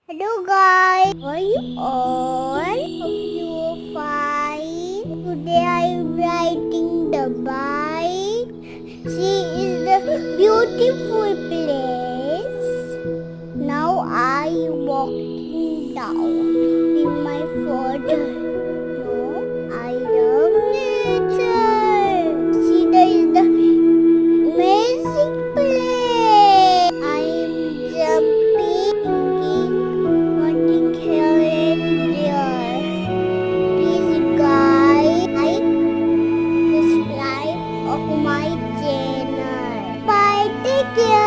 Hello guys, how are you all? Hope you are fine. Today I am riding the bike. See, is the beautiful place. Now I walking down with my father. No, I love nature. See, there is the amazing place. I am jumping, wanting here and there. Please guys, like, subscribe of my channel. Bye, take care.